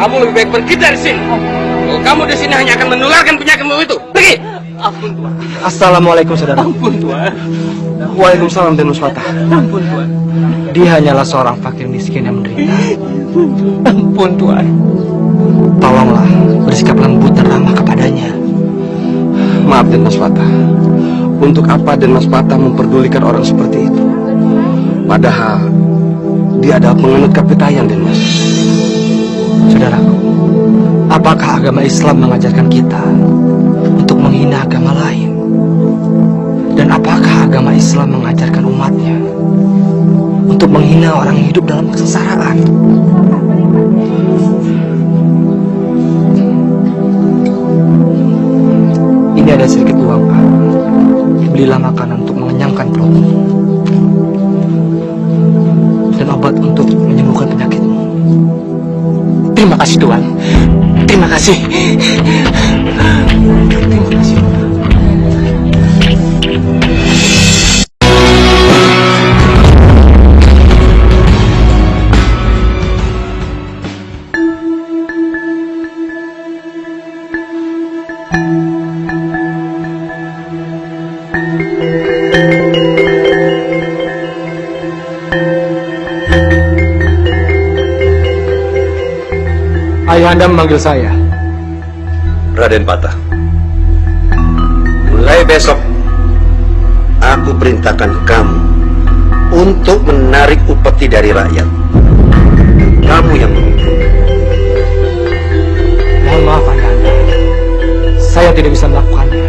Kamu lebih baik pergi dari sini. Kalau kamu di sini hanya akan menularkan penyakitmu itu. Pergi. Ampun Tuan. Assalamualaikum saudara. Ampun Tuan. Waalaikumsalam Den Muswata. Ampun Tuan. Dia hanyalah seorang fakir miskin yang menderita. Ampun Tuan. Tolonglah bersikap lembut dan ramah kepadanya. Maaf Den Muswata. Untuk apa Den Muswata memperdulikan orang seperti itu? Padahal dia adalah penganut kapitayan Den Mas. Saudaraku, apakah agama Islam mengajarkan kita untuk menghina agama lain? Dan apakah agama Islam mengajarkan umatnya untuk menghina orang yang hidup dalam kesengsaraan? Ini ada sedikit uang, Pak. Belilah makanan untuk mengenyangkan perutmu dan obat untuk menyembuhkan penyakitmu. Terima kasih Tuan. Terima kasih. Terima kasih. Ayahanda memanggil saya. Raden Patah, mulai besok aku perintahkan kamu untuk menarik upeti dari rakyat. Kamu yang memimpin. Mohon maaf Ayahanda, saya tidak bisa melakukannya.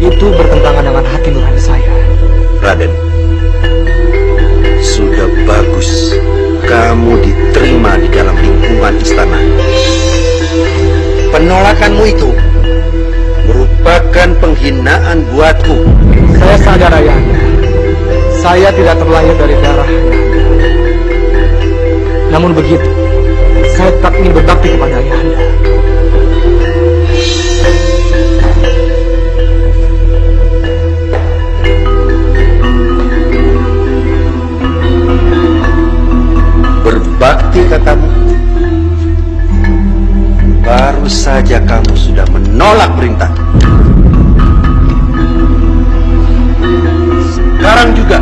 Itu bertentangan dengan hati nurani saya. Raden, sudah bagus kamu diterima di dalam lingkungan istana. Penolakanmu itu merupakan penghinaan buatku. Saya sadar Ayahanda, saya tidak terlahir dari darah Ayahanda. Namun begitu, saya tetap ingin berbakti kepada Ayahanda. Berbakti katamu? Baru saja kamu sudah menolak perintah. Sekarang juga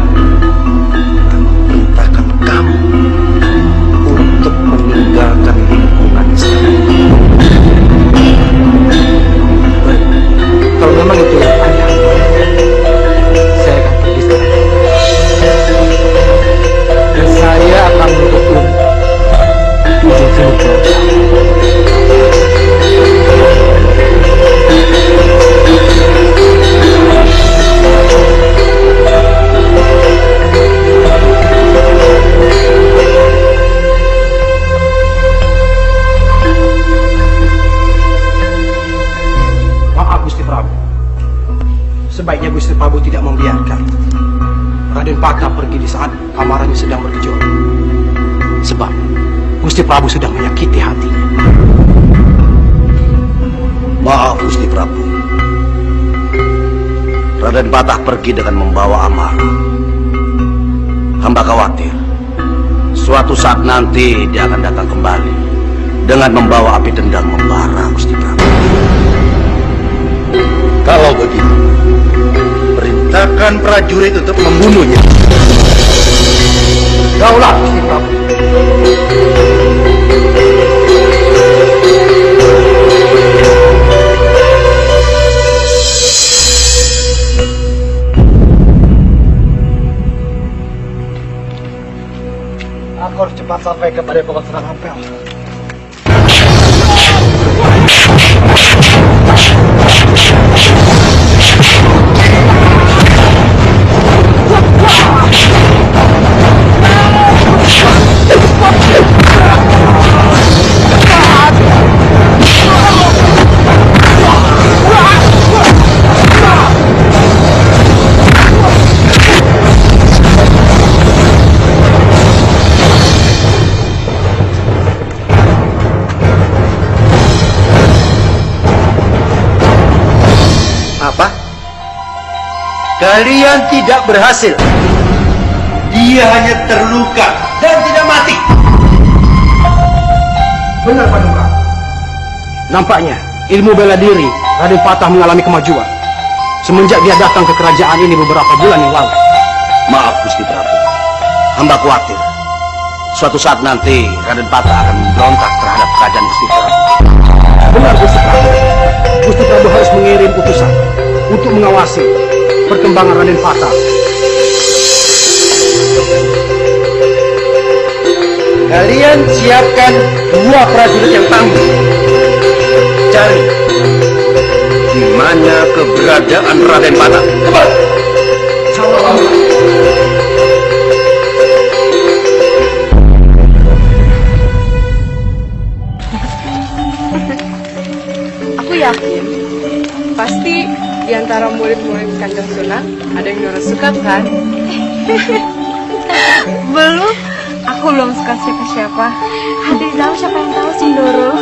aku perintahkan kamu untuk meninggalkan lingkungan istana. Baik, kalau memang itu Ayahanda, saya akan pergi sekarang. Dan saya akan menuntut ujung timur pulau Jawa. Maaf Gusti Prabu, sebaiknya Gusti Prabu tidak membiarkan Raden Patah pergi di saat amarahnya sedang bergejolak. Sebab Gusti Prabu sudah menyakiti hatinya. Maaf Gusti Prabu, Raden Patah pergi dengan membawa amarah. Hamba khawatir suatu saat nanti dia akan datang kembali dengan membawa api dendam membara Gusti Prabu. Kalau begitu, perintahkan prajurit untuk membunuhnya. Daulah Gusti Prabu. Aku harus cepat sampai kepada pokok serang Ampel. Apa? Kalian tidak berhasil. Dia hanya terluka dan tidak mati. Benar Paduka. Nampaknya ilmu bela diri Raden Patah mengalami kemajuan semenjak dia datang ke kerajaan ini beberapa bulan yang lalu. Maaf Gusti Prabu. Hamba khawatir suatu saat nanti Raden Patah akan memberontak terhadap kerajaan Gusti Prabu. Benar Gusti Prabu. Gusti Prabu harus mengirim utusan untuk mengawasi perkembangan Raden Patah. Kalian siapkan 2 prajurit yang tangguh. Cari di mana keberadaan Raden Patah. Cepat. Aku yakin pasti di antara murid-murid Kanjeng Sunan ada yang Doro suka kan? Belum, aku belum suka siapa-siapa. Hati tahu siapa yang tahu sih Doro.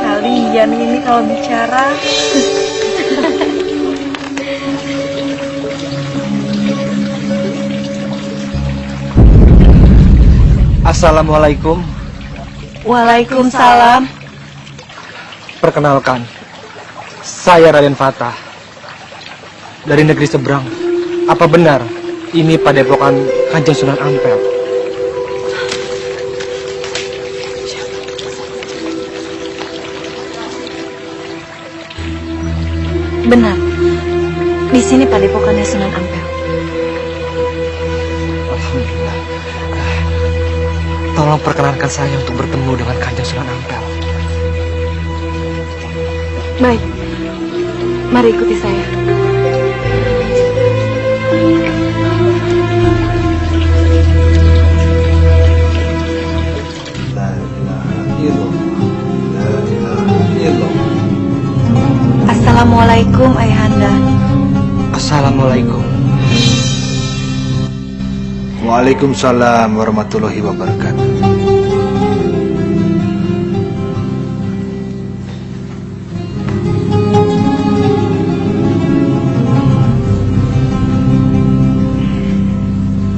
Kalian ini kalau bicara. Assalamualaikum. Waalaikumsalam. Perkenalkan, saya Raden Patah dari negeri seberang. Apa benar ini padepokan Kanjeng Sunan Ampel? Benar. Di sini padepokannya Sunan Ampel. Alhamdulillah. Tolong perkenankan saya untuk bertemu dengan Kanjeng Sunan Ampel. Baik. Mari ikuti saya. Assalamualaikum Ayahanda. Assalamualaikum. Waalaikumsalam warahmatullahi wabarakatuh.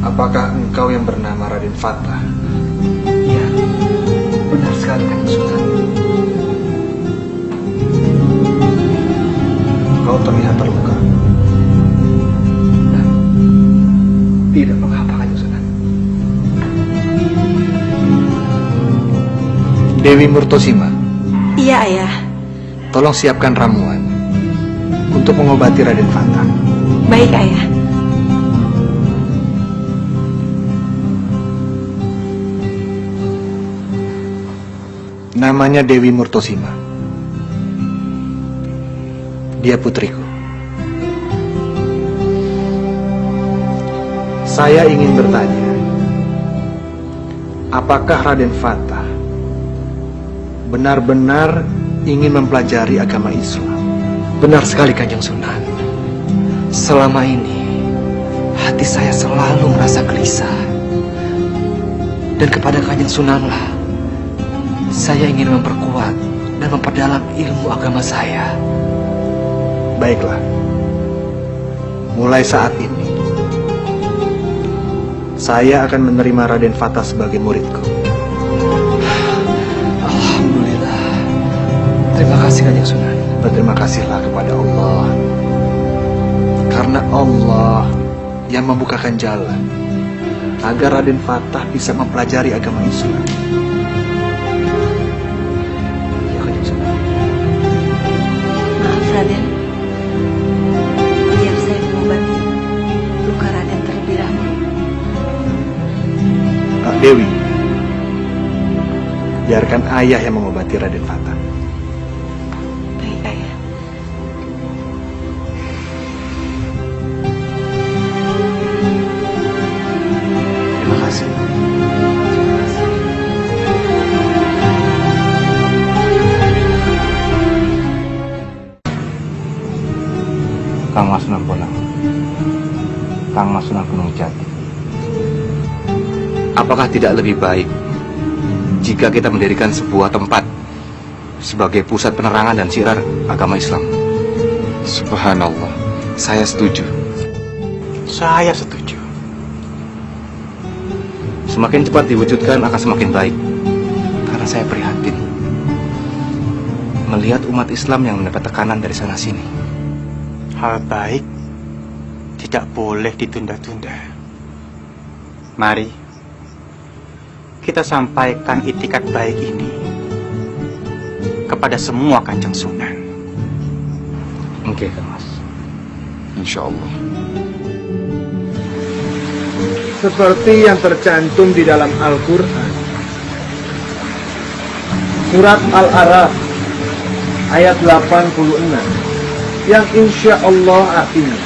Apakah engkau yang bernama Raden Patah? Iya, benar sekali Kanjeng Sunan. Kau terlihat terluka. Tidak mengapa Kanjeng Sunan. Dewi Murtosima, Iya Ayah. tolong siapkan ramuan untuk mengobati Raden Patah. Baik Ayah. Namanya Dewi Murtosima. Dia putriku. Saya ingin bertanya, apakah Raden Patah benar-benar ingin mempelajari agama Islam? Benar sekali Kanjeng Sunan. Selama ini hati saya selalu merasa gelisah. Dan kepada Kanjeng Sunanlah saya ingin memperkuat dan memperdalam ilmu agama saya. Baiklah. Mulai saat ini saya akan menerima Raden Patah sebagai muridku. Alhamdulillah. Terima kasih Kanjeng Sunan. Berterima kasihlah kepada Allah. Karena Allah yang membukakan jalan agar Raden Patah bisa mempelajari agama Islam. Ya Kanjeng Sunan. Maaf Raden. Biar saya mengobati luka Raden terlebih dahulu. Dewi, biarkan ayah yang mengobati Raden Patah. Baik Ayah. Terima kasih. Kang Mas Sunan Bonang, Kang Mas Sunan Gunung Jati. Apakah tidak lebih baik jika kita mendirikan sebuah tempat sebagai pusat penerangan dan siar agama Islam? Subhanallah, saya setuju. Saya setuju. Semakin cepat diwujudkan akan semakin baik. karena saya prihatin melihat umat Islam yang mendapat tekanan dari sana-sini. Hal baik tidak boleh ditunda-tunda. Mari kita sampaikan itikat baik ini kepada semua Kanjeng Sunan. Oke, Kang Mas. Insya Allah. Seperti yang tercantum di dalam Al-Quran, surat Al-Araf ayat 86, yang insya Allah artinya,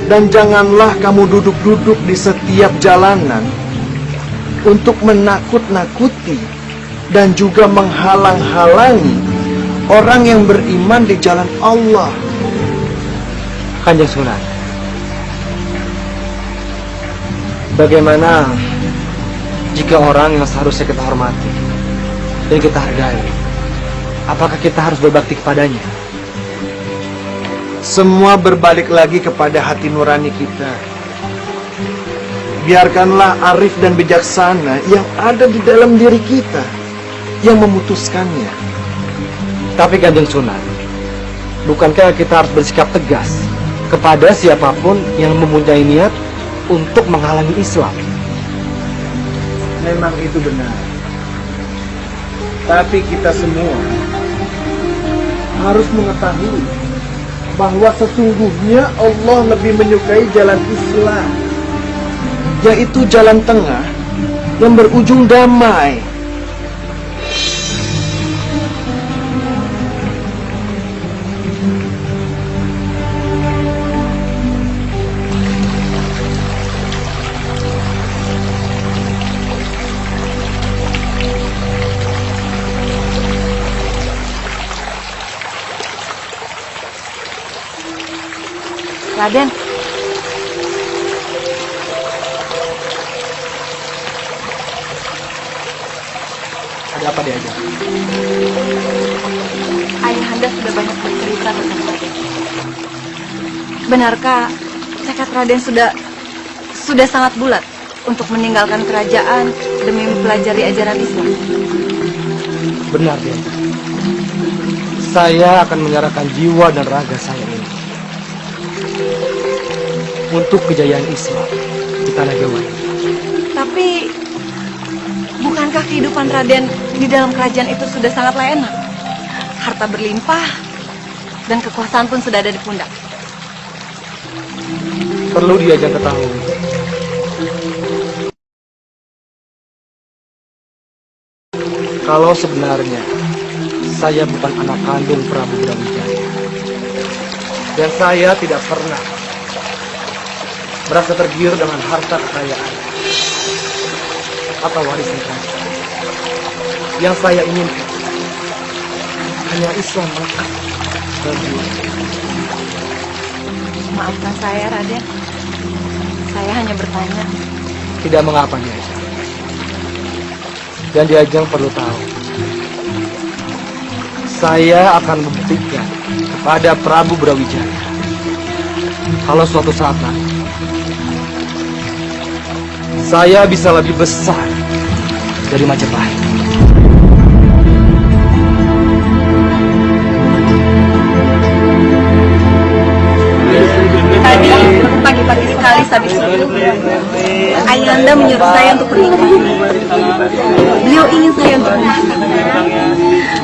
dan janganlah kamu duduk-duduk di setiap jalanan untuk menakut-nakuti dan juga menghalang-halangi orang yang beriman di jalan Allah. Kanjeng Sunan, bagaimana jika orang yang seharusnya kita hormati dan kita hargai, apakah kita harus berbakti kepadanya? Semua berbalik lagi kepada hati nurani kita. Biarkanlah arif dan bijaksana yang ada di dalam diri kita yang memutuskannya. Tapi Kanjeng Sunan, bukankah kita harus bersikap tegas kepada siapapun yang mempunyai niat untuk menghalangi Islam? Memang itu benar. Tapi kita semua harus mengetahui bahwa sesungguhnya Allah lebih menyukai jalan Islam, yaitu jalan tengah yang berujung damai. Raden, Ada apa dia aja? Ayahanda sudah banyak bercerita tentang Raden. Benarkah tekad Raden sudah sangat bulat untuk meninggalkan kerajaan demi mempelajari ajaran Islam? Benar dia. Saya akan menyerahkan jiwa dan raga saya ini untuk kejayaan Islam di tanah Jawa. Tapi bukankah kehidupan Raden di dalam kerajaan itu sudah sangatlah enak? Harta berlimpah dan kekuasaan pun sudah ada di pundak. Perlu dia jangan ketahui, kalau sebenarnya saya bukan anak kandung Prabu Brawijaya, dan saya tidak pernah merasa tergiur dengan harta kekayaan atau warisan kerajaan. Yang saya inginkan hanya Islam melekat dalam jiwa. Maafkan saya, Raden. Saya hanya bertanya. Tidak mengapa, Diajeng. Dan Diajeng perlu tahu, saya akan membuktikan kepada Prabu Brawijaya kalau suatu saat nanti saya bisa lebih besar dari Majapahit. Tadi pagi-pagi sekali sehabis subuh, Ayahanda menyuruh saya untuk bernikah. Beliau ingin saya untuk menikah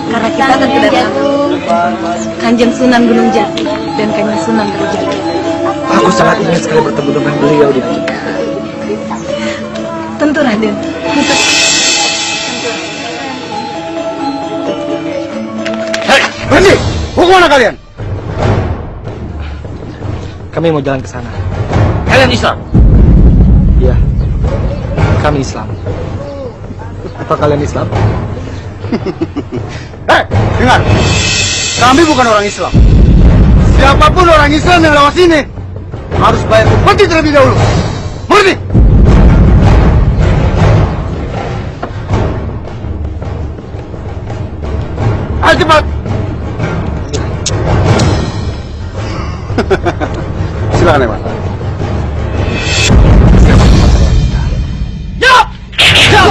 karena kita kan sudah tahu Kanjeng Sunan Gunung Jati dan Kanjeng Sunan Kalijaga. Aku sangat ingin sekali bertemu dengan beliau di sini. Tentu, Raden. Hei, berhenti! Mau kemana kalian? Kami mau jalan ke sana. Kalian Islam? Ya, kami Islam. Apa kalian Islam? Hei, dengar! Kami bukan orang Islam. Siapapun orang Islam yang lewat sini harus bayar upeti terlebih dahulu. Mengerti? Ayo cepat! Silakan, Ewan. Ya! Ya!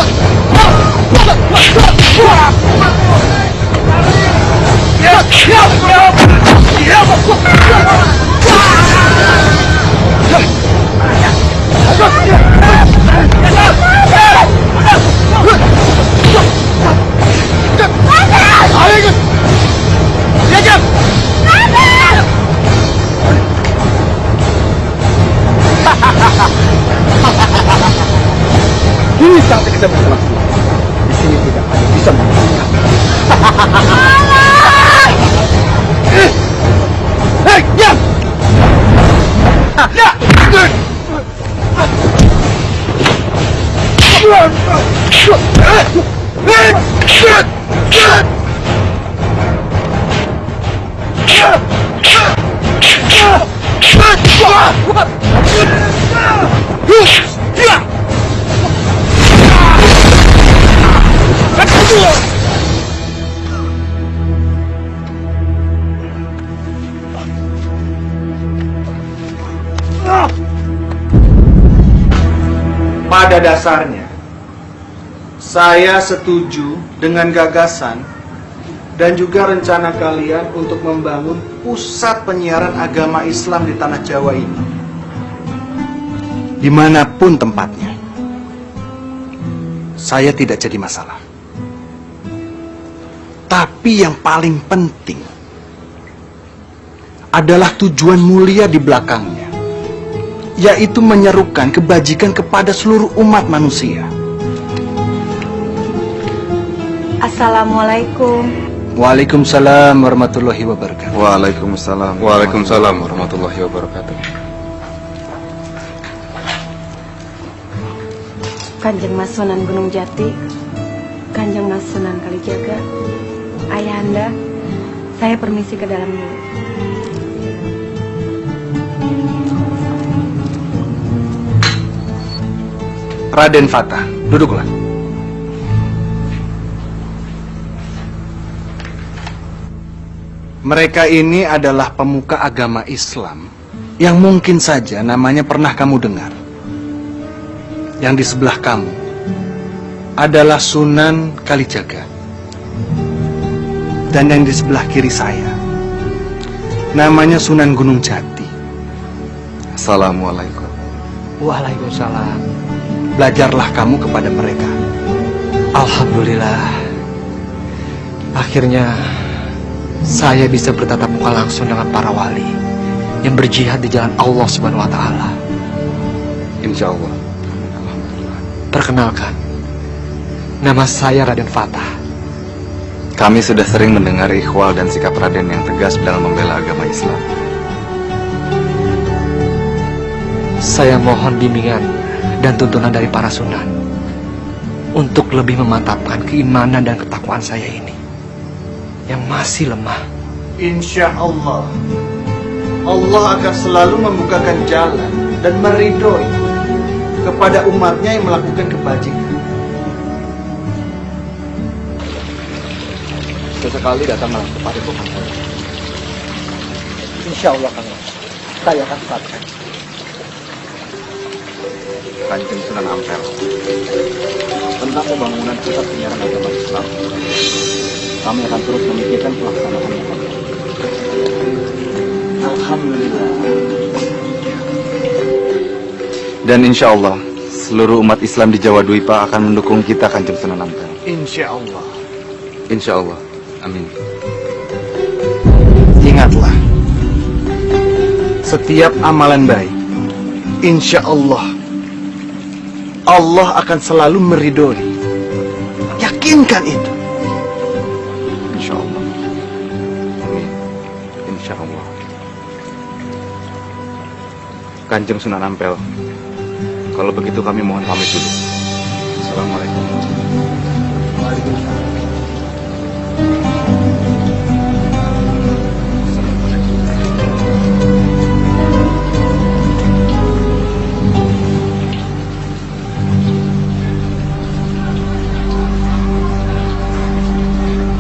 Ini saatnya kita berkelas. Di sini tidak ada yang bisa mengalahkan. Hei, diam! Ya! Pada dasarnya, saya setuju dengan gagasan dan juga rencana kalian untuk membangun pusat penyiaran agama Islam di tanah Jawa ini. Dimanapun tempatnya, saya tidak jadi masalah. Tapi yang paling penting adalah tujuan mulia di belakangnya, yaitu menyerukan kebajikan kepada seluruh umat manusia. Assalamualaikum. Waalaikumsalam warahmatullahi wabarakatuh. Waalaikumsalam. Waalaikumsalam warahmatullahi wabarakatuh. Kanjeng Mas Sunan Gunung Jati, Kanjeng Mas Sunan Kalijaga, Ayahanda, saya permisi ke dalam dulu. Raden Fatah, duduklah. Mereka ini adalah pemuka agama Islam yang mungkin saja namanya pernah kamu dengar. Yang di sebelah kamu adalah Sunan Kalijaga. Dan yang di sebelah kiri saya namanya Sunan Gunung Jati. Assalamualaikum. Waalaikumsalam. Belajarlah kamu kepada mereka. Alhamdulillah. Akhirnya saya bisa bertatap muka langsung dengan para wali yang berjihad di jalan Allah Subhanahu wa taala. Insya Allah. Perkenalkan, nama saya Raden Fatah. Kami sudah sering mendengar ikhwal dan sikap Raden yang tegas dalam membela agama Islam. Saya mohon bimbingan dan tuntunan dari para sunan untuk lebih memantapkan keimanan dan ketakwaan saya ini yang masih lemah. Insya Allah, Allah akan selalu membukakan jalan dan meridhoi kepada umatnya yang melakukan kebajikan. Sesekali datang malam kepada Tuhan saya. Insya Allah, Kang Mas. Saya akan sampaikan. Kanjeng Sunan Ampel tentang pembangunan pusat penyiaran agama Islam. Kami akan terus memikirkan pelaksanaannya. Alhamdulillah. Dan insya Allah seluruh umat Islam di Jawa Dwipa akan mendukung kita, Kanjeng Sunan Ampel. Insya Allah. Insya Allah. Amin. Ingatlah, setiap amalan baik, insya Allah, Allah akan selalu meridhoi. Yakinkan itu. Insya Allah. Amin. Insya Allah. Kanjeng Sunan Ampel, kalau begitu kami mohon pamit dulu. Assalamualaikum.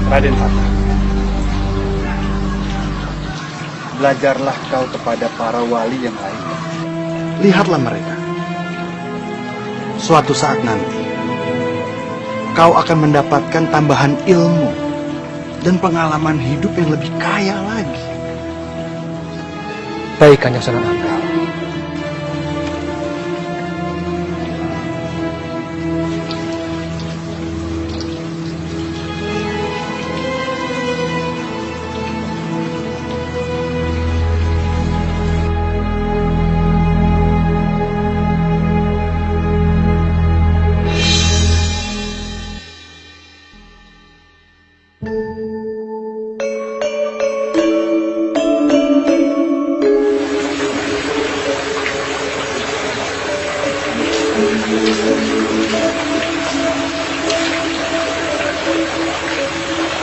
Raden Fatah, belajarlah kau kepada para wali yang lain. Lihatlah mereka. Suatu saat nanti, kau akan mendapatkan tambahan ilmu dan pengalaman hidup yang lebih kaya lagi. Baik, Kanjeng Sunan Ampel.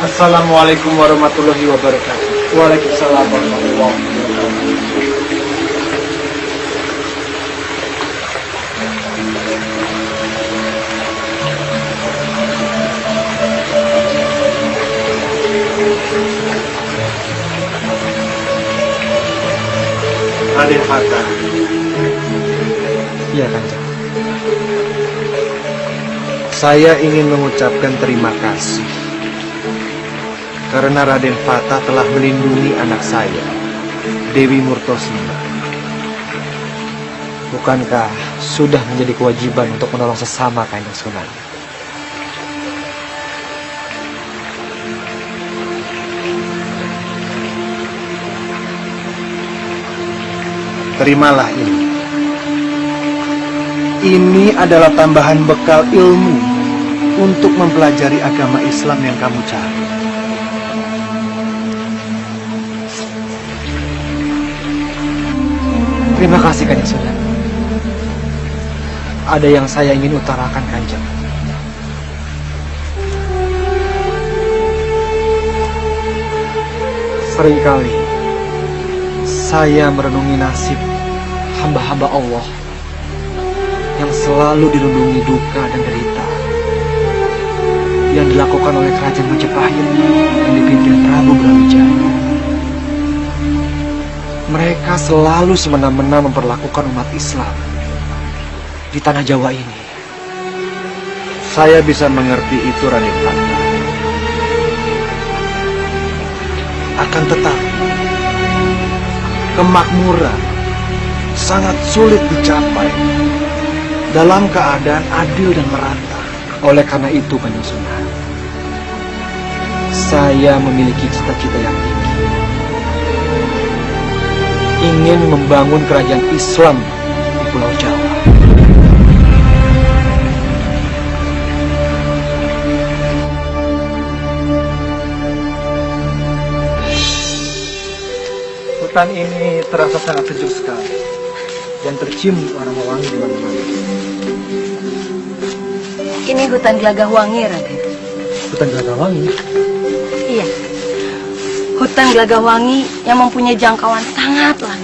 Assalamualaikum warahmatullahi wabarakatuh. Waalaikumsalam warahmatullahi wabarakatuh. Raden Fata. Iya, Kanjeng. Saya ingin mengucapkan terima kasih karena Raden Fata telah melindungi anak saya, Dewi Murtosima. Bukankah sudah menjadi kewajiban untuk menolong sesama, Kanjeng Sunan? Terimalah ini. Ini adalah tambahan bekal ilmu untuk mempelajari agama Islam yang kamu cari. Terima kasih, Kanjeng Sunan. Ada yang saya ingin utarakan, Kanjeng. Seringkali saya merenungi nasib hamba-hamba Allah yang selalu dilindungi duka dan derita yang dilakukan oleh kerajaan Majapahit yang dipimpin Prabu Brawijaya. Mereka selalu semena-mena memperlakukan umat Islam di tanah Jawa ini. Saya bisa mengerti itu, Raden Fata. Akan tetapi, kemakmuran sangat sulit dicapai dalam keadaan adil dan merata. Oleh karena itu, Kanjeng Sunan, saya memiliki cita-cita yang tinggi, ingin membangun kerajaan Islam di Pulau Jawa. Hutan ini terasa sangat sejuk sekali dan tercium aroma wangi di mana-mana. Ini hutan Gelagah Wangi, Raden. Hutan Gelagah Wangi? Iya. Hutan Gelagah Wangi yang mempunyai jangkauan sangat luas.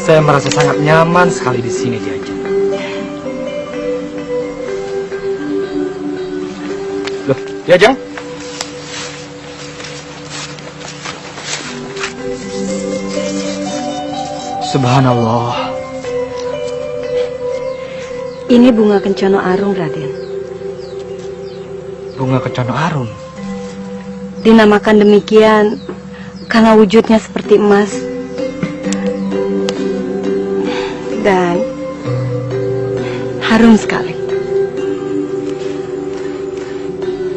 Saya merasa sangat nyaman sekali di sini, Diajeng. Loh, Diajeng? Subhanallah. Ini bunga kencono arum, Raden. Bunga kencono arum? Dinamakan demikian karena wujudnya seperti emas. Dan harum sekali.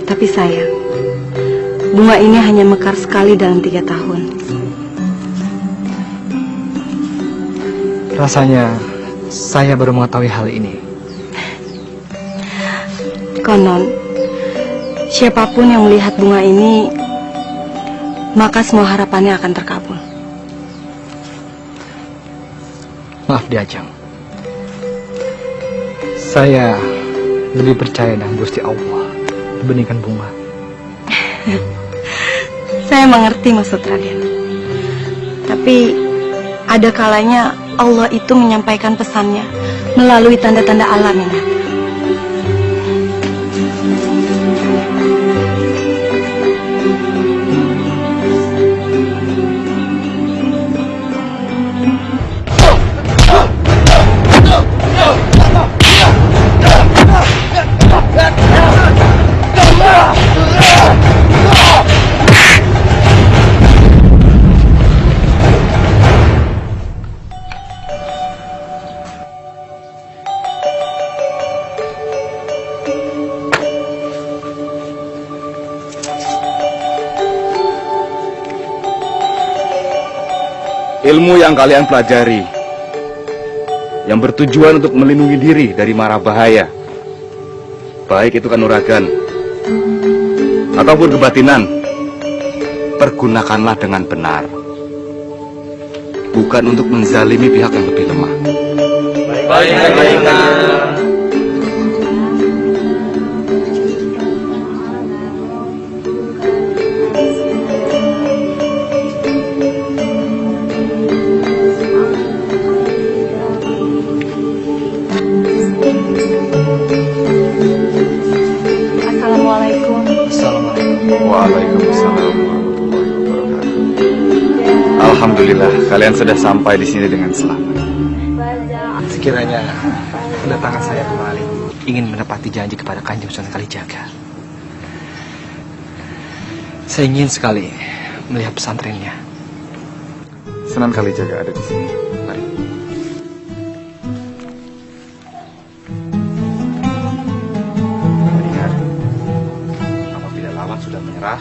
Tapi sayang, bunga ini hanya mekar sekali dalam 3 tahun. Rasanya saya baru mengetahui hal ini. Konon, siapapun yang melihat bunga ini, maka semua harapannya akan terkabul. Maaf, Diajeng. Saya lebih percaya dengan Gusti Allah dibandingkan bunga. Saya mengerti maksud Raden. Tapi ada kalanya Allah itu menyampaikan pesannya melalui tanda-tanda alam yang ada. ilmu yang kalian pelajari yang bertujuan untuk melindungi diri dari mara bahaya, baik itu kanuragan ataupun kebatinan, pergunakanlah dengan benar, bukan untuk menzalimi pihak yang lebih lemah. Baik. Assalamualaikum. Waalaikumsalam warahmatullahi wabarakatuh. Alhamdulillah, kalian sudah sampai di sini dengan selamat. Sekiranya kedatangan saya kembali ingin menepati janji kepada Kanjeng Sunan Kalijaga. Saya ingin sekali melihat pesantrennya. Sunan Kalijaga ada di sini. Mari. Ingat, apabila lawan sudah menyerah,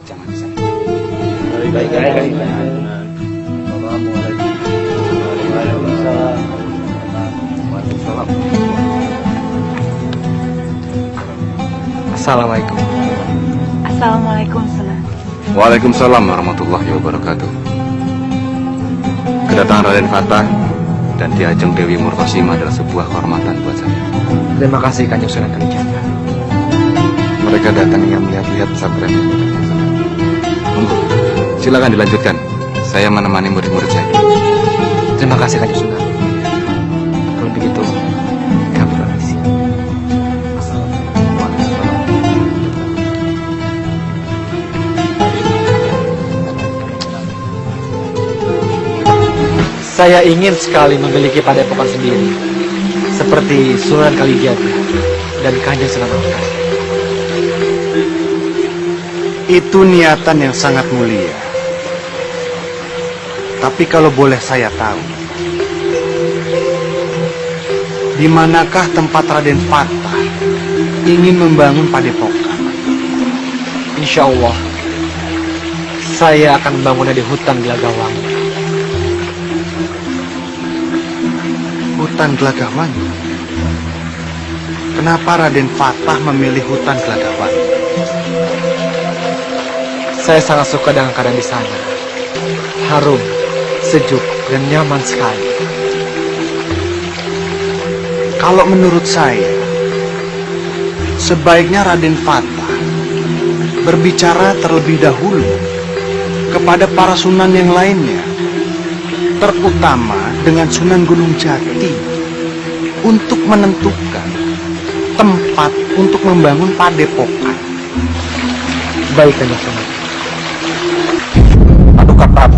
jangan disakiti. Baik. Assalamualaikum. Assalamualaikum Sunan. Waalaikumsalam warahmatullahi wabarakatuh. Kedatangan Raden Fatah dan Ki Ajeng Dewi Murtosimah adalah sebuah kehormatan buat saya. Terima kasih Kanjeng Sunan Kalijaga. Mereka datang ingin melihat-lihat pesantren. Monggo, silakan dilanjutkan. Saya menemani murid-murid saya. Terima kasih Kanjeng Sunan. Kalau begitu, kami permisi. Saya ingin sekali memiliki padepokan sendiri, seperti Sunan Kalijaga dan Kanjeng Sunan Ampel. Itu niatan yang sangat mulia. Tapi kalau boleh saya tahu, di manakah tempat Raden Fatah ingin membangun padepokan? Insya Allah, saya akan membangunnya di hutan Gelagawangi. Hutan Gelagawangi? Kenapa Raden Fatah memilih hutan Gelagawangi? Saya sangat suka dengan keadaan di sana. Harum, sejuk, dan nyaman sekali. Kalau menurut saya, sebaiknya Raden Fatah berbicara terlebih dahulu kepada para sunan yang lainnya, terutama dengan Sunan Gunung Jati, untuk menentukan tempat untuk membangun padepokan. Baik, Kanjeng Sunan. Paduka Prabu,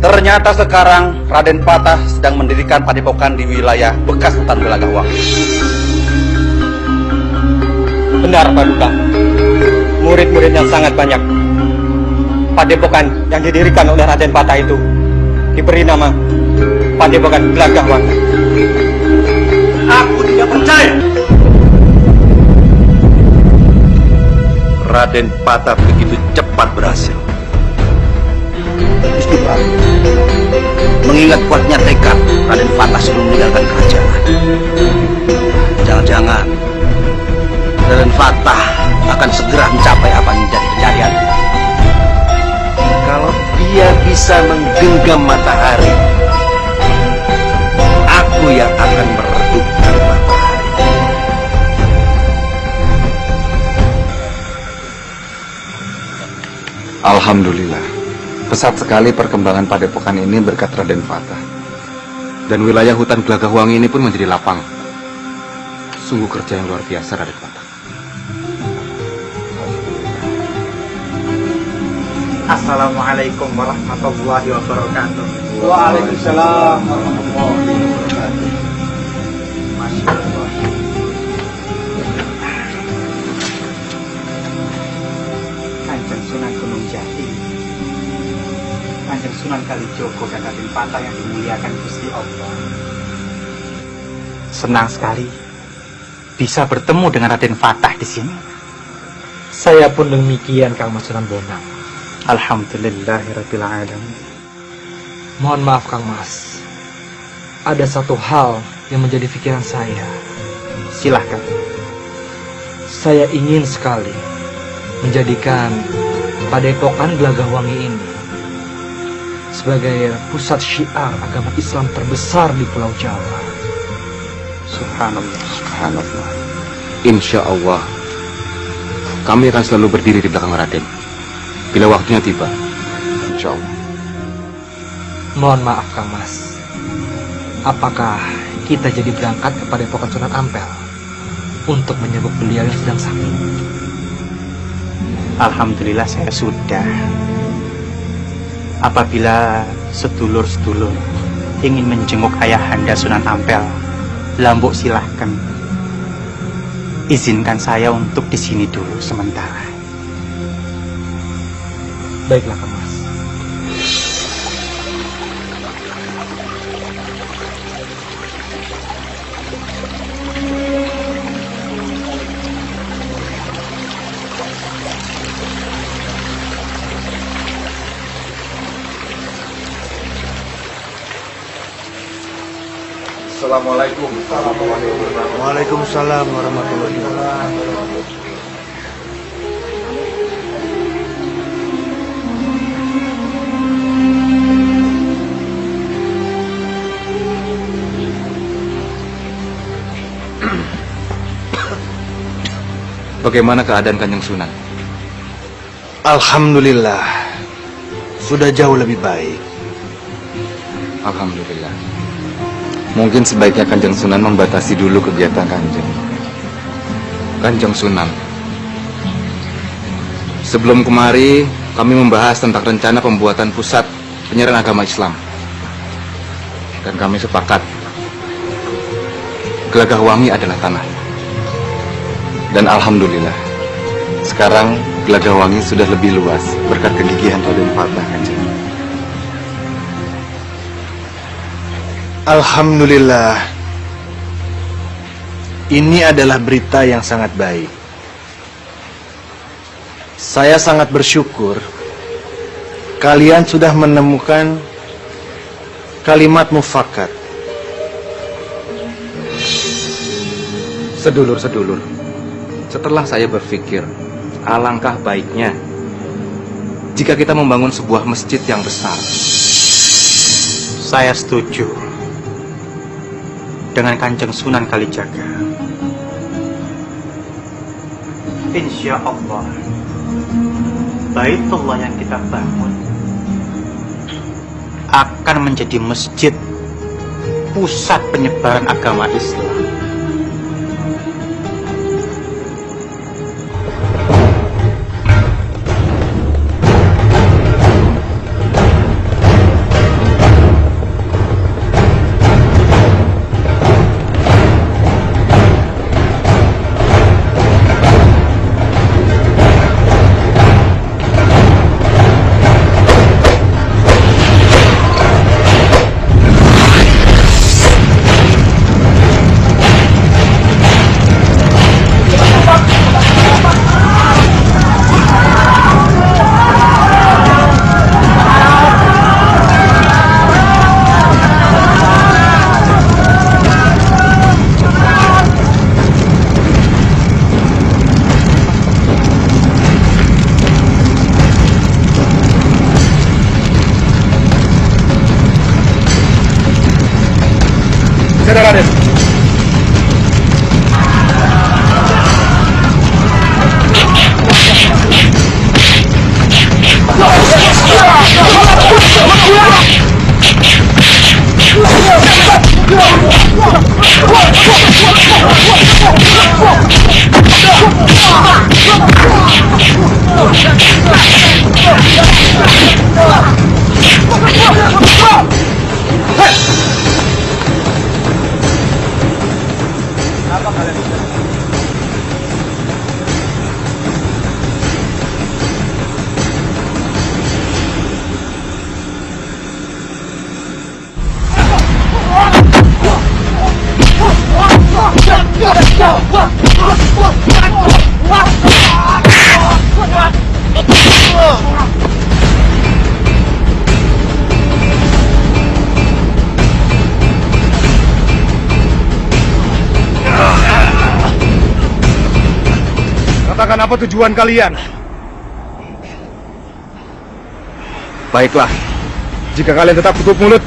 ternyata sekarang Raden Fatah sedang mendirikan padepokan di wilayah bekas hutan Gelagawangi. Benar, Paduka. Murid-muridnya sangat banyak. Padepokan yang didirikan oleh Raden Fatah itu diberi nama Padepokan Gelagawangi. Aku tidak percaya. Raden Fatah begitu cepat berhasil. Gusti Prabu, mengingat kuatnya tekad Raden Fatah sebelum meninggalkan kerajaan, jangan-jangan Raden Fatah akan segera mencapai apa yang menjadi pencarian. Kalau dia bisa menggenggam matahari, aku yang akan meredupkan matahari. Alhamdulillah, pesat sekali perkembangan padepokan ini berkat Raden Fatah. Dan wilayah hutan Gelagawangi ini pun menjadi lapang. Sungguh kerja yang luar biasa Raden Fatah. Assalamualaikum warahmatullahi wabarakatuh. Waalaikumsalam warahmatullahi wabarakatuh. Masya Allah. Kanjeng Sunan Gunung Jati, Kanjeng Sunan Kalijogo dan Raden Fatah yang dimuliakan Gusti Allah. Senang sekali bisa bertemu dengan Raden Fatah di sini. Saya pun demikian, Kang Mas Sunan Bonang. Alhamdulillahirabbil alamin. Mohon maaf Kang Mas. Ada satu hal yang menjadi pikiran saya. Silahkan. Saya ingin sekali menjadikan Padepokan Glagahwangi ini sebagai pusat syiar agama Islam terbesar di Pulau Jawa. Subhanallah. Subhanallah. Insya Allah, kami akan selalu berdiri di belakang Raden bila waktunya tiba. Insya Allah. Mohon maaf Kang Mas. Apakah kita jadi berangkat ke Padepokan Sunan Ampel untuk menyebut beliau yang sedang sakit? Alhamdulillah saya sudah. Apabila sedulur-sedulur ingin menjenguk Ayahanda Sunan Ampel, Lambuk silahkan. Izinkan saya untuk di sini dulu sementara. Baiklah Kang Mas. Assalamualaikum. Waalaikumsalam warahmatullahi wabarakatuh. Bagaimana keadaan Kanjeng Sunan? Alhamdulillah, sudah jauh lebih baik. Alhamdulillah. Mungkin sebaiknya Kanjeng Sunan membatasi dulu kegiatan Kanjeng. Kanjeng Sunan, sebelum kemari kami membahas tentang rencana pembuatan pusat penyiaran agama Islam. Dan kami sepakat Glagahwangi adalah tanah. Dan Alhamdulillah, sekarang Glagahwangi sudah lebih luas berkat kegigihan Raden Patah, Kanjeng. Alhamdulillah, ini adalah berita yang sangat baik. Saya sangat bersyukur kalian sudah menemukan kalimat mufakat. Sedulur-sedulur, setelah saya berpikir, alangkah baiknya jika kita membangun sebuah masjid yang besar. Saya setuju dengan Kanjeng Sunan Kalijaga. Insya Allah, Baitullah yang kita bangun akan menjadi masjid pusat penyebaran agama Islam. katakan apa tujuan kalian. Baiklah, Jika kalian tetap tutup mulut.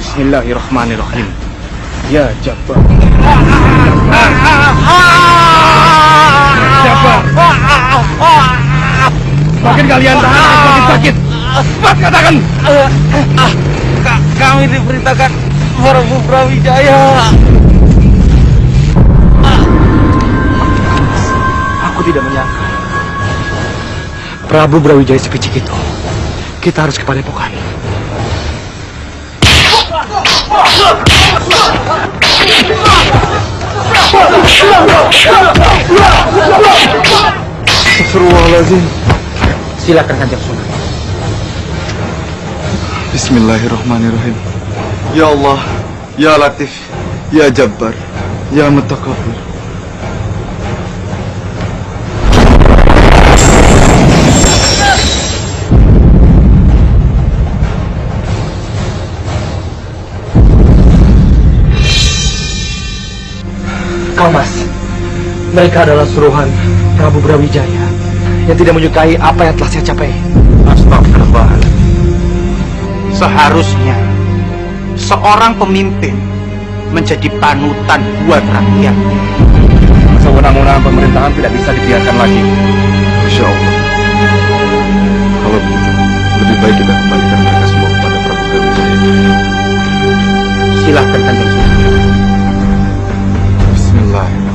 Bismillahirrahmanirrahim. Ya Jabbar. Jabbar. Semakin kalian tahan, semakin sakit. Cepat katakan. Kami diperintahkan Prabu Brawijaya. Aku tidak menyangka Prabu Brawijaya sepicik itu. Kita harus ke Padepokan. Astagfirullahaladzim. Silakan Kanjeng Sunan. Bismillahirrahmanirrahim. Ya Allah, Ya Latif, Ya Jabbar, Ya Mutakabbir. Kau Mas, mereka adalah suruhan Prabu Brawijaya yang tidak menyukai apa yang telah saya capai. Astagfirullahaladzim. Seharusnya seorang pemimpin menjadi panutan buat rakyat. Sewenang-wenang pemerintahan tidak bisa dibiarkan lagi. Masya Allah. Kalau begitu, lebih baik kita kembalikan mereka semua kepada Prabu Brawijaya. Silahkan Kanjeng Sunan. Bismillahirrahmanirrahim.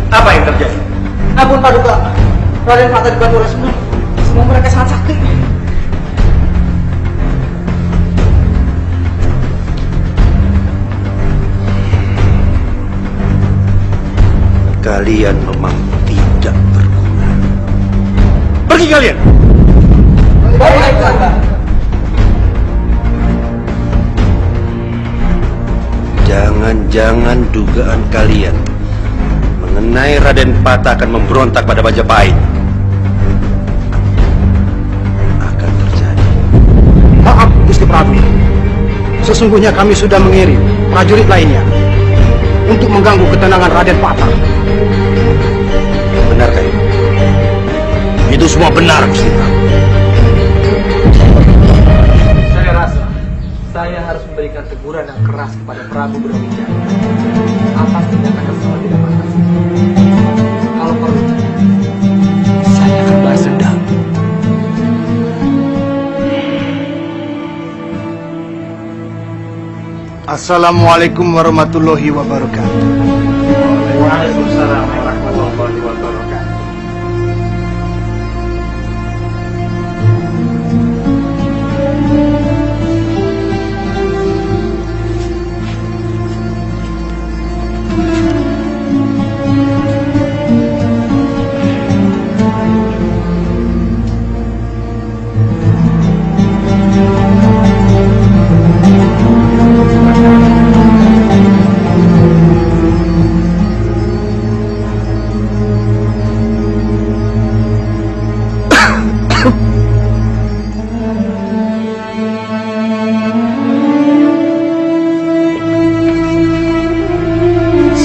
Apa yang terjadi? Ampun Paduka, Raden Patah dibantu oleh semua. Semua mereka sangat sakti. Kalian memang tidak berguna. Pergi kalian. Baik, Kakak. Jangan-jangan dugaan kalian mengenai Raden Patah akan memberontak pada Majapahit akan terjadi. Maaf Gusti Prabu. Sesungguhnya kami sudah mengirim prajurit lainnya untuk mengganggu ketenangan Raden Patah. Benarkah itu? Itu semua benar, Gusti Prabu. Saya rasa saya harus memberikan teguran yang keras kepada Prabu Brawijaya atas tindakan yang sangat tidak pantas. Kalau perlu, saya akan balas dendam. Assalamualaikum warahmatullahi wabarakatuh. Waalaikumsalam warahmatullahi wabarakatuh.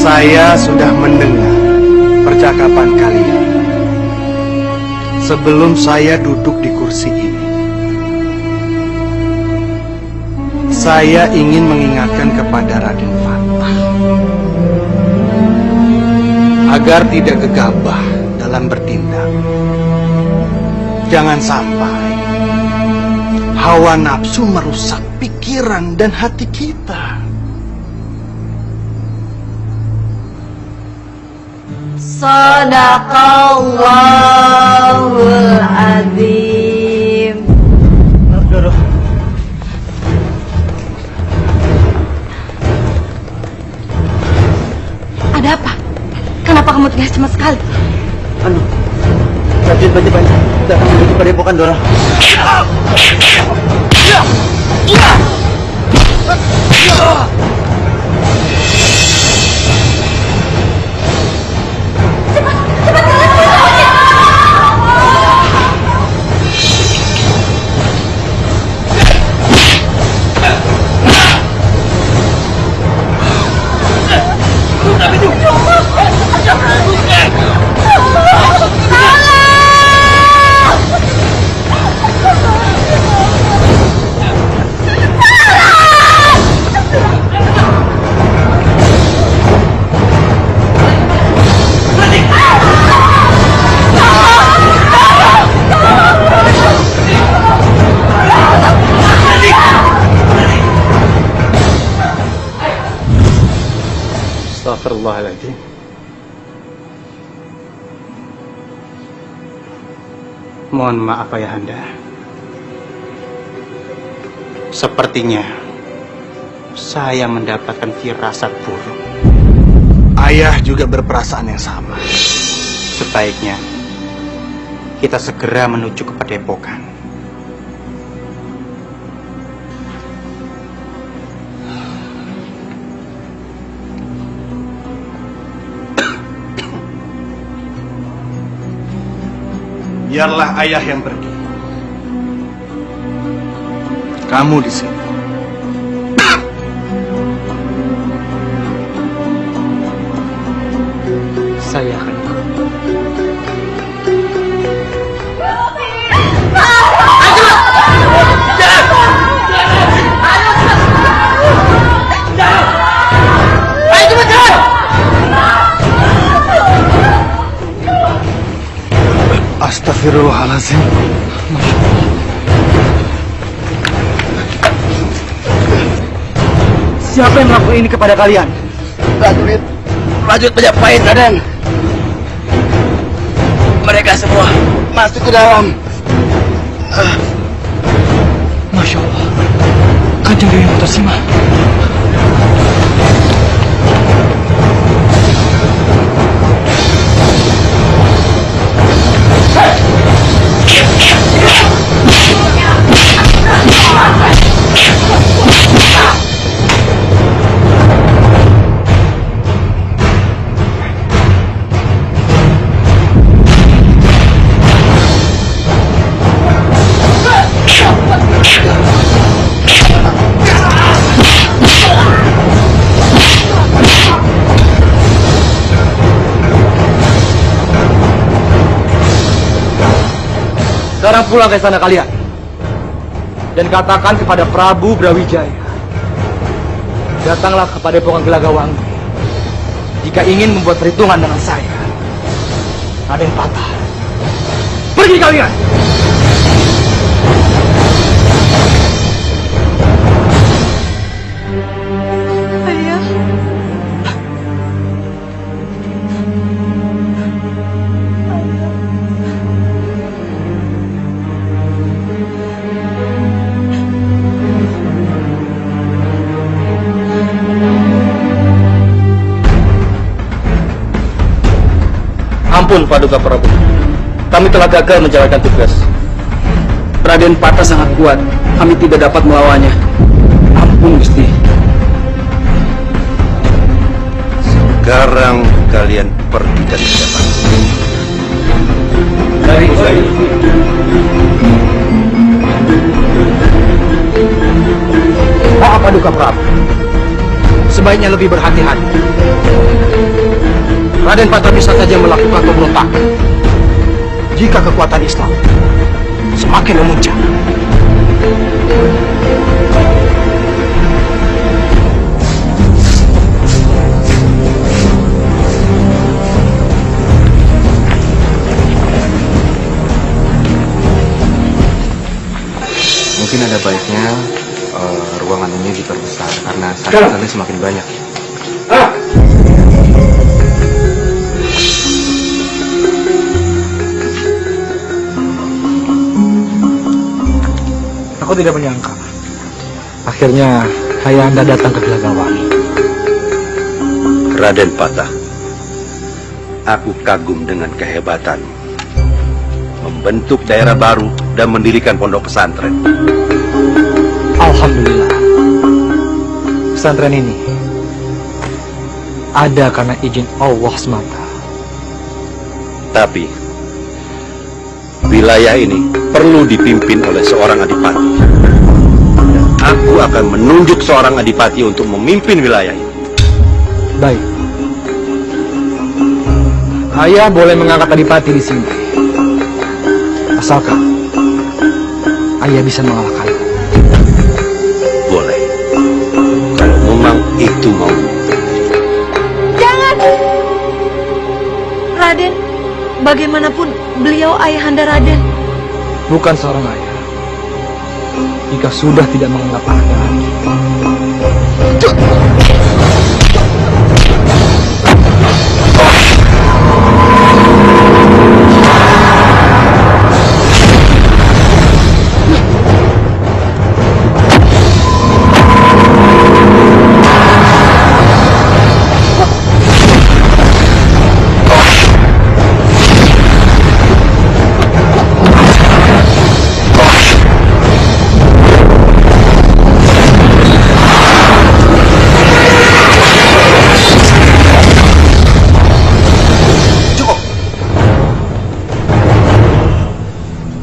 Saya sudah mendengar percakapan kalian sebelum saya duduk di kursi ini. Saya ingin mengingatkan kepada Raden Patah agar tidak gegabah dalam bertindak. Jangan sampai hawa nafsu merusak pikiran dan hati kita. Sadaqallahul azim. Ada apa? Kenapa kamu terlihat cemas sekali? Prajurit Majapahit datang menuju Padepokan, Dora. Iya. Astagfirullahaladzim. Mohon maaf ayahanda. Sepertinya saya mendapatkan firasat buruk. Ayah juga berperasaan yang sama. Sebaiknya kita segera menuju ke padepokan. Biarlah ayah yang pergi. Kamu di sini. Saya akan ikut. Astagfirullahaladzim. Siapa yang melakukan ini kepada kalian? Prajurit Majapahit, Raden. Mereka semua masuk ke dalam. Masya Allah, Kanjeng Dewi Mutasima. Sekarang pulang ke sana kalian dan katakan kepada Prabu Brawijaya, datanglah kepada Padepokan Gelagawangi jika ingin membuat perhitungan dengan saya, Raden Patah. Pergi kalian! Ayah. Ampun, Paduka Prabu. Kami telah gagal menjalankan tugas. Raden Patah sangat kuat. Kami tidak dapat melawannya. Ampun, Gusti. Sekarang kalian pergi dari hadapan. Paduka Prabu, sebaiknya lebih berhati-hati. Raden Patah bisa saja melakukan pemberontakan jika kekuatan Islam semakin memuncak. Mungkin ada baiknya ruangan ini diperbesar karena sasarannya semakin banyak. Aku tidak menyangka akhirnya Ayahanda datang ke Gelagawangi. Raden Patah, aku kagum dengan kehebatanmu membentuk daerah baru dan mendirikan pondok pesantren. Alhamdulillah, pesantren ini ada karena izin Allah semata. Tapi wilayah ini perlu dipimpin oleh seorang adipati. Dan aku akan menunjuk seorang adipati untuk memimpin wilayah ini. Baik. Ayah boleh mengangkat adipati di sini. Asalkan ayah bisa mengalahkanku. Boleh. Kalau memang itu mau. Jangan! Raden, bagaimanapun beliau ayahanda Raden. Bukan seorang ayah jika sudah tidak menganggap anaknya lagi.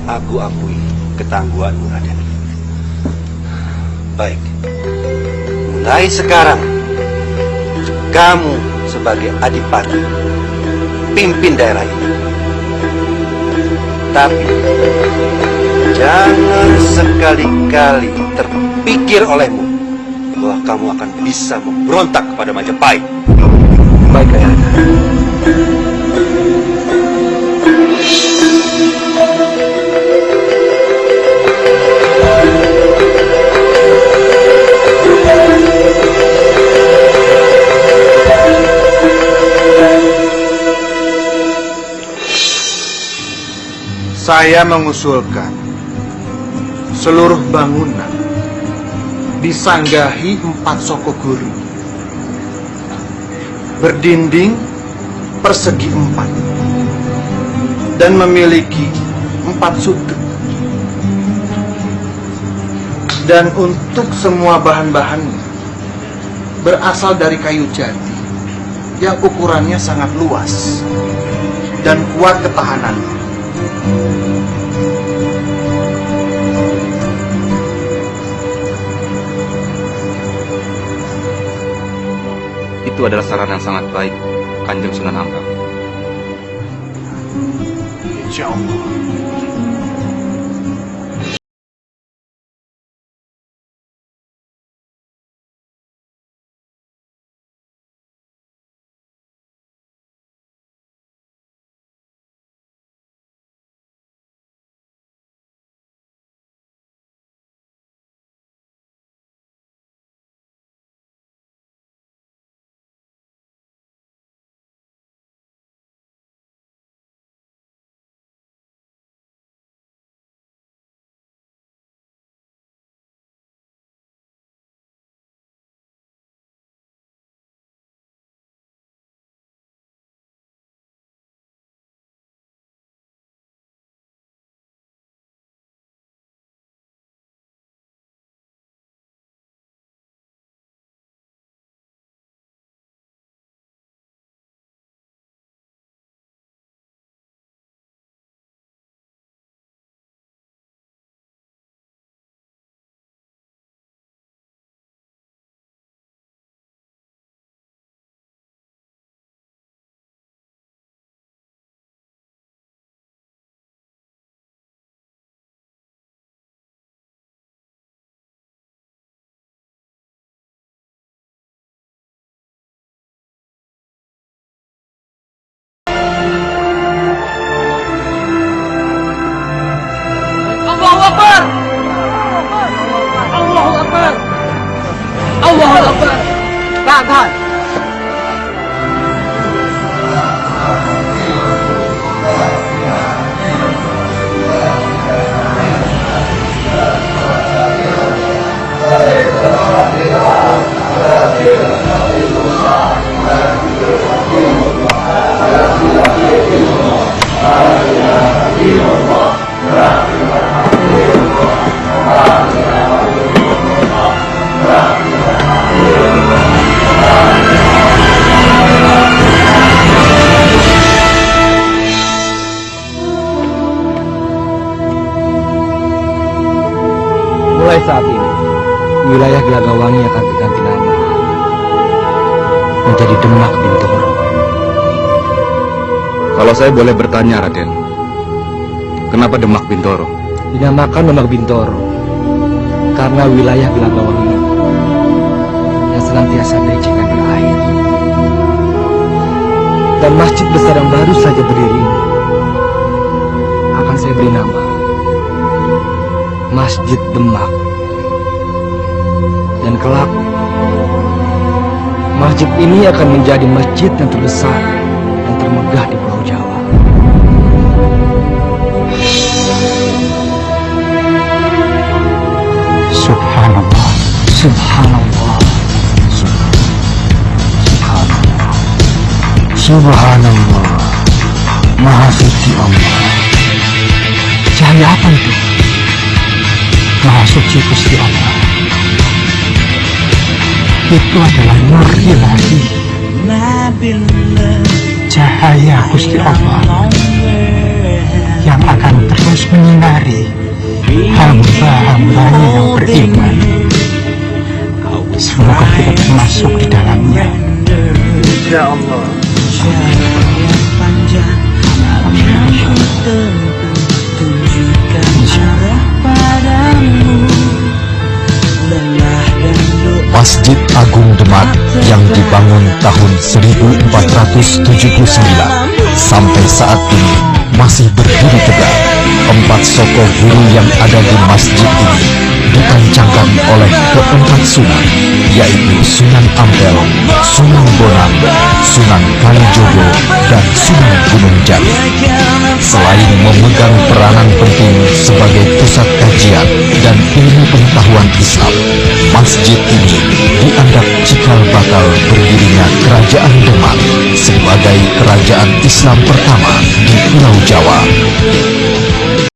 Aku akui ketangguhanmu, Raden. Baik. Mulai sekarang, kamu sebagai adipati, pimpin daerah ini. Tapi, jangan sekali-kali terpikir olehmu bahwa kamu akan bisa memberontak kepada Majapahit. Baik, ayahanda. Saya mengusulkan seluruh bangunan disanggahi 4 soko guru, berdinding persegi 4, dan memiliki 4 sudut. Dan untuk semua bahan-bahannya berasal dari kayu jati yang ukurannya sangat luas dan kuat ketahanannya. Itu adalah saran yang sangat baik, Kanjeng Sunan Ampel. Insya Allah. wilayah Gelagawangi akan berganti nama menjadi Demak Bintoro. Kalau saya boleh bertanya, Raden, kenapa Demak Bintoro? Dinamakan Demak Bintoro karena wilayah Gelagawangi yang senantiasa berisikan air. Dan masjid besar yang baru saja berdiri ini akan saya beri nama Masjid Demak. Dan kelak masjid ini akan menjadi masjid yang terbesar dan termegah di Pulau Jawa. Subhanallah. Subhanallah. Subhanallah. Subhanallah. Maha suci Allah. Cahaya apa itu? Maha suci Gusti Allah. Itu adalah nur ilahi. Cahaya Gusti Allah yang akan terus menyinari hamba-hambanya yang beriman. Semoga kita termasuk di dalamnya. Ya Allah. Masjid Agung Demak yang dibangun tahun 1479 sampai saat ini masih berdiri tegak. 4 soko guru yang ada di masjid ini ditancapkan oleh ke-4 sunan, yaitu Sunan Ampel, Sunan Bonang, Sunan Kalijogo, dan Sunan Gunung Jati. Selain memegang peranan penting sebagai pusat kajian dan ilmu pengetahuan Islam, masjid ini dianggap cikal bakal berdirinya Kerajaan Demak sebagai kerajaan Islam pertama